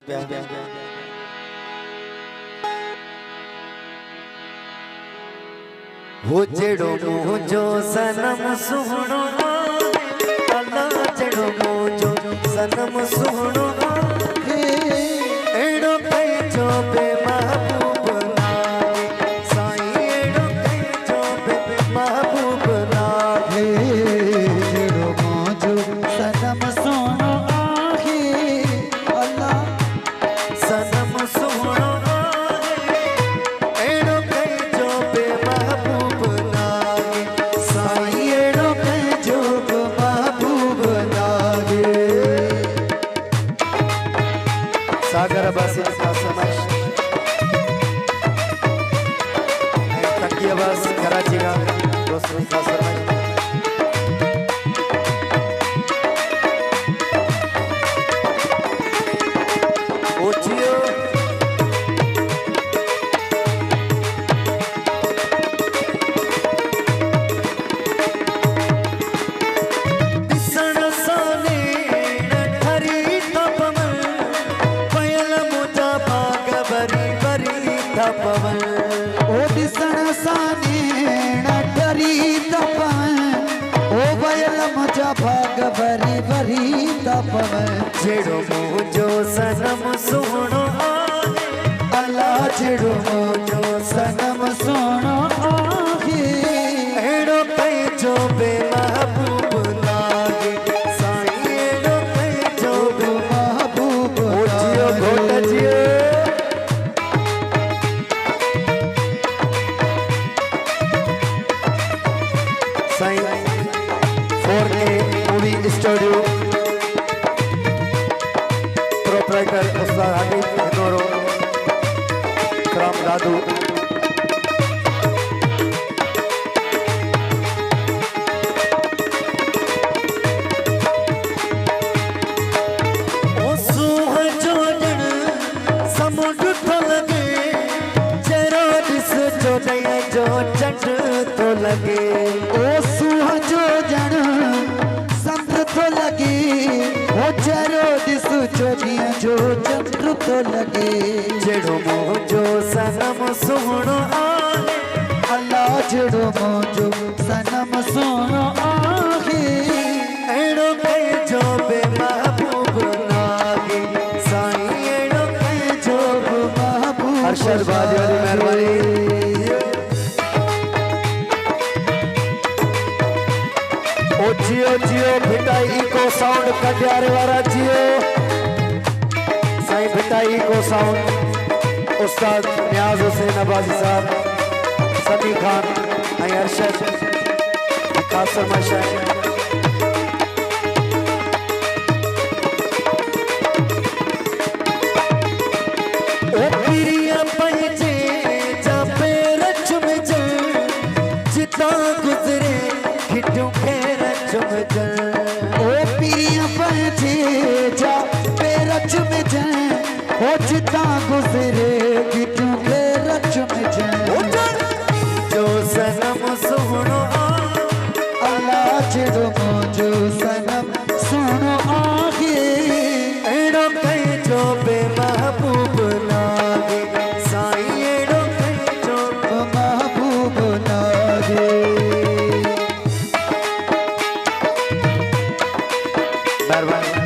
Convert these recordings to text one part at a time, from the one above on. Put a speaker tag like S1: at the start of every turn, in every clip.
S1: हो जेड़ो मुझो सनम सुनो अल्लाह जेड़ो मुझो सनम सुनो एड़ो कई जो बे महबूब लागे साईं एड़ो कई जो बे महबूब लागे
S2: जेड़ो मुझो सनम सुनो अल्लाह
S1: सनम सुनो एड़ो कई जो बे महबूब लागे साईं एड़ो कई जो बे महबूब लागे सागर बासी का समाश तकिया बस कराची का दोस्तों का समाश ओचियो दिसण साने नठरी तपमल पयल मुजा भाग बरी बरी तपमल
S2: ओ दिसण साने नठरी तपन ओ बयल मुझा भाग भरी भरी तपन
S1: जेड़ो मुझो सनम सुनो
S2: अल्लाह जेड़ो मुझो सनम सुनो
S1: एड़ो कई जो बे महबूब लागे साईं एड़ो कई जो बे
S2: महबूब
S1: ओचियो घोट जियो Sain 4K movie studio proprietor Ustad Hakim हिनोरो Ram दादू ओ सूह जो जण समुंड तो लगे जरो दिस जो दया जो चंड तो लगे
S2: ओ सुह जो जण संद्र तो लगे ओ चरो दिस चोदिया जो चंद्र तो लगे
S1: जेड़ो मुझो सनम सुनो
S2: अल्लाह जेड़ो मुझो सनम सुनो
S1: एड़ो कई जो बे महबूब लागे साईं एड़ो कई जो
S2: महबूब
S1: अरशद बाजी वाली मेहरबानी ओ जियो जियो भिटाई इको साउंड कटियारे वाला जियो साईं भिटाई इको साउंड उस्ताद नियाज हुसैन अब्बासी साहब समी खान आई अरशद खासर मशाइख ओ पिरिया पंजे जा पेर चुम जल जिता गुजरे खिटू फेर चुम जल
S2: ओ पिरिया पंजे जा पेर चुम जाए ओ जिता गुजरे कितू पेर चुम जाए
S1: जो सनम सुनो
S2: अल्लाह जेड़ो मुझो सनम सुनो
S1: एड़ो कई जो बे महबूब लागे साईं एड़ो कई जो
S2: महबूब लागे
S1: मेहरबानी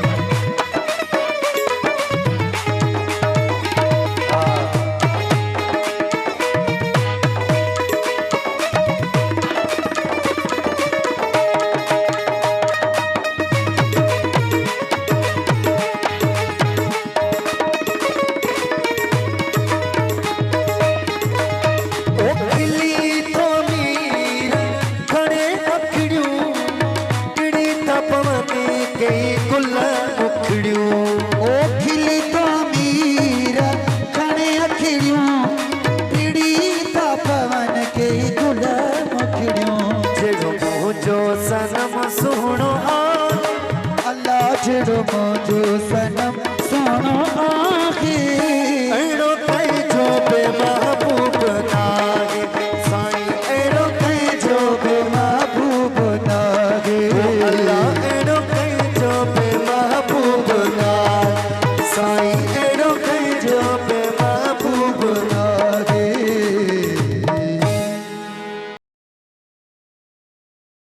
S1: ओ खिली तो मीर खड़े अखड़ियूं टिड़ी तपवनी कई गुल उखड़ियूं
S2: ओ खिली तो मीर खणे अखिड़ियूं टिड़ी ता पवन के गुल मुखड़ियूं
S1: जेड़ो मुझो सनम सुनो
S2: अल्लाह जेड़ो मुझो सनम सुनो